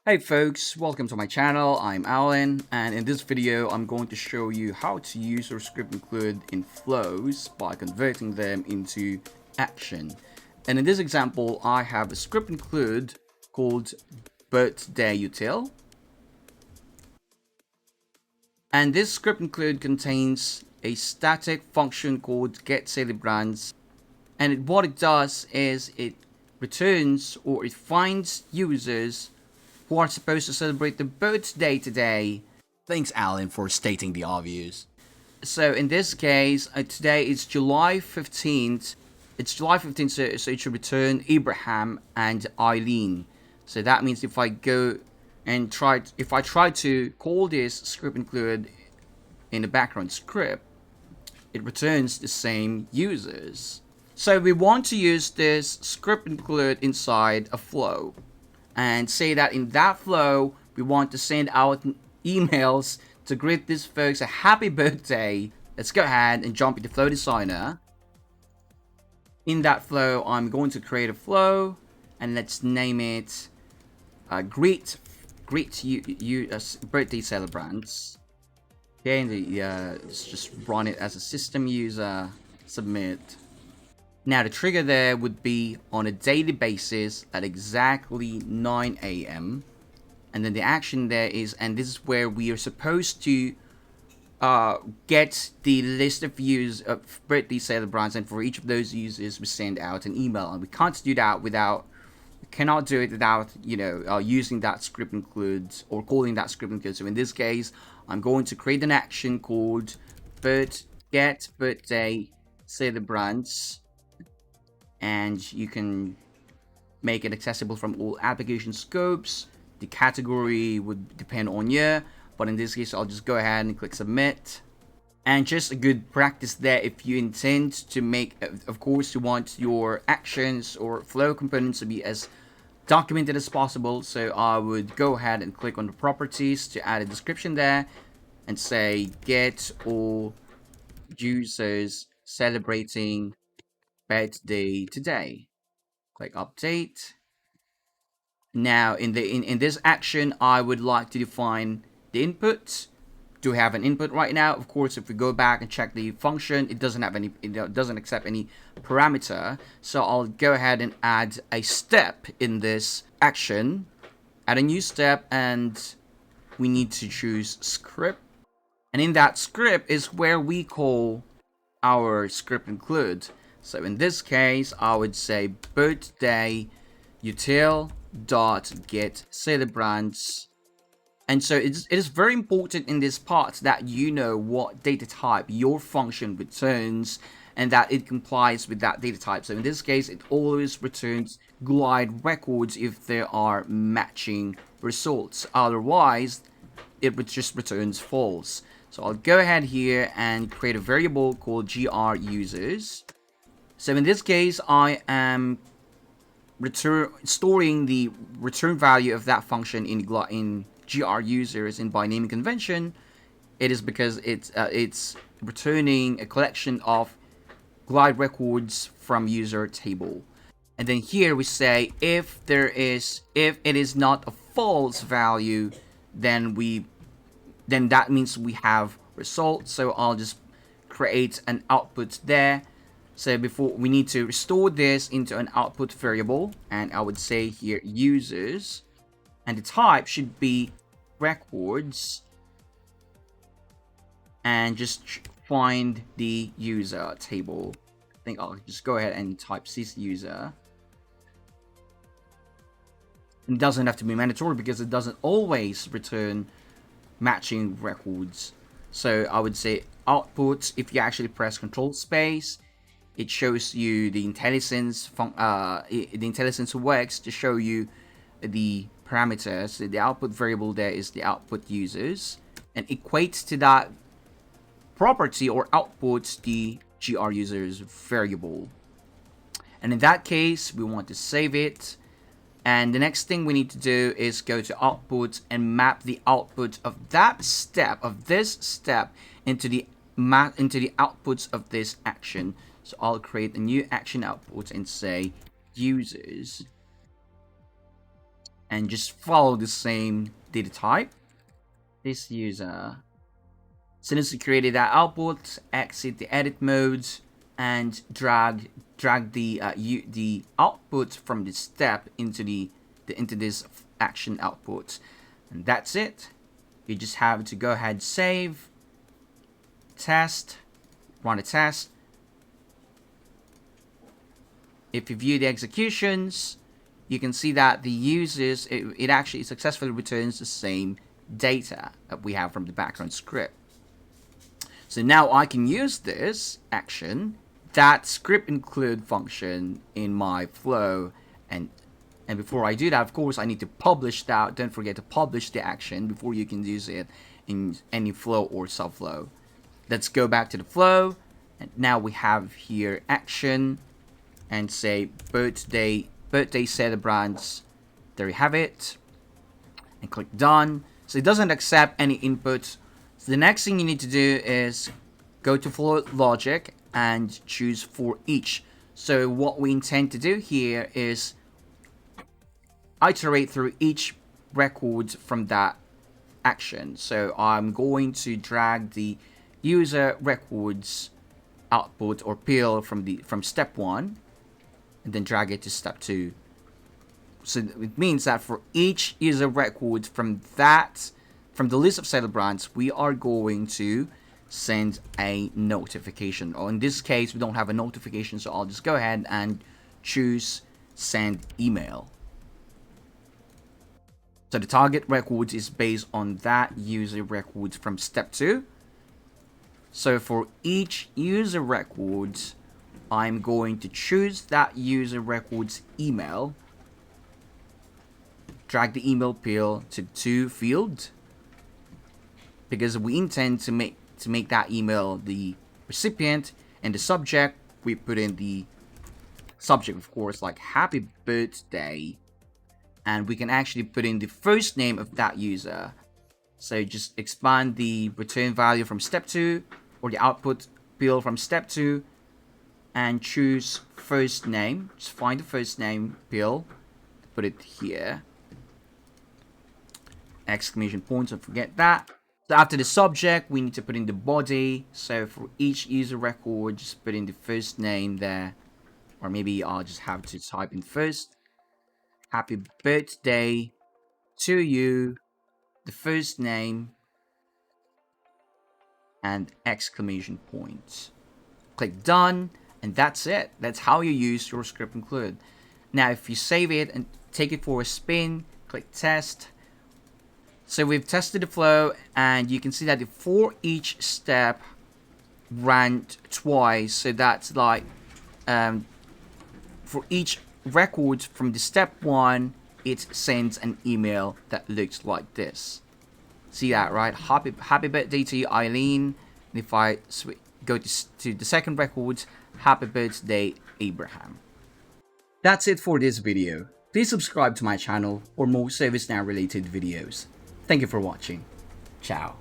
Hey folks, welcome to my channel. I'm Alan, and in this video I'm going to show you how to use your script include in flows by converting them into action. And in this example I have a script include called birthday util, and this script include contains a static function called getCelebrants, and what it does is it returns or it finds users who are supposed to celebrate the birthday today. Thanks, Alan, for stating the obvious. So in this case, today is July 15th. It's July 15th, so it should return Abraham and Eileen. So that means if I go and if I try to call this script include in the background script, it returns the same users. So we want to use this script include inside a flow, and say that in that flow we want to send out emails to greet these folks a happy birthday. Let's go ahead and jump into Flow Designer. In that flow I'm going to create a flow, and let's name it greet you birthday celebrants. Okay, and let's just run it as a system user, submit. Now the trigger there would be on a daily basis at exactly 9 a.m. And then the action there is, and this is where we are supposed to get the list of birthday celebrants, and for each of those users we send out an email. And we can't do that without, we cannot do it without, using that script includes or calling that script include. So in this case, I'm going to create an action called get birthday celebrants, and you can make it accessible from all application scopes. The category would depend on you, but in this case I'll just go ahead and click submit. And just a good practice there, if you intend to make, of course you want your actions or flow components to be as documented as possible, so I would go ahead and click on the properties to add a description there and say get all users celebrating birthday today. Click update. Now in this action I would like to define the input. Do we have an input right now? Of course, if we go back and check the function, it doesn't have any, it doesn't accept any parameter. So I'll go ahead and add a step in this action, add a new step, and we need to choose script. And in that script is where we call our script include. So in this case I would say birthday util dot get celebrants. And so it is very important in this part that you know what data type your function returns and that it complies with that data type. So in this case it always returns glide records if there are matching results, otherwise it just returns false. So I'll go ahead here and create a variable called gr users. So in this case I am storing the return value of that function in gr users, and by naming convention it is because it's returning a collection of glide records from user table. And then here we say if it is not a false value, then that means we have results. So I'll just create an output there. So before we need to restore this into an output variable, and I would say here users, and the type should be records, and just find the user table. I think I'll just go ahead and type sysuser. It doesn't have to be mandatory because it doesn't always return matching records. So I would say output, if you actually press Control Space, it shows you the IntelliSense works to show you the parameters. The output variable there is the output users, and equates to that property or output the gr users variable. And in that case we want to save it, and the next thing we need to do is go to output and map the output of this step into the outputs of this action. So I'll create a new action output and say users, and just follow the same data type. This user. As soon as you created that output, exit the edit mode and drag the output from the step into into this action output, and that's it. You just have to go ahead, save, test, run a test. If you view the executions, you can see that the users, it actually successfully returns the same data that we have from the background script. So now I can use this action, that script include function, in my flow, and before I do that, of course, I need to publish that. Don't forget to publish the action before you can use it in any flow or subflow. Let's go back to the flow, and now we have here action, and say birthday celebrants. There you have it, and click done. So it doesn't accept any input. So the next thing you need to do is go to flow logic and choose for each. So what we intend to do here is iterate through each record from that action. So I'm going to drag the user records output or PL from step 1 and then drag it to step 2. So it means that for each user record from the list of celebrants, we are going to send a notification. Or in this case, we don't have a notification, so I'll just go ahead and choose send email. So the target record is based on that user record from step 2. So for each user record, I'm going to choose that user record's email, drag the email field to field, because we intend to make that email the recipient, and the subject, we put in the subject, of course, like happy birthday, and we can actually put in the first name of that user. So just expand the return value from step 2 or the output field from step 2 and choose first name. Just find the first name field, put it here, exclamation point, don't forget that. So after the subject, we need to put in the body. So for each user record, just put in the first name there. Or maybe I'll just have to type in first. Happy birthday to you. The first name. And exclamation point. Click done. And that's it. That's how you use your script include. Now if you save it and take it for a spin, click test. So we've tested the flow, and you can see that for each step ran twice. So that's like for each record from the step 1, it sends an email that looks like this. See that, right? Happy birthday to you, Eileen. And if I go to the second record, happy birthday, Abraham. That's it for this video. Please subscribe to my channel for more ServiceNow related videos. Thank you for watching. Ciao.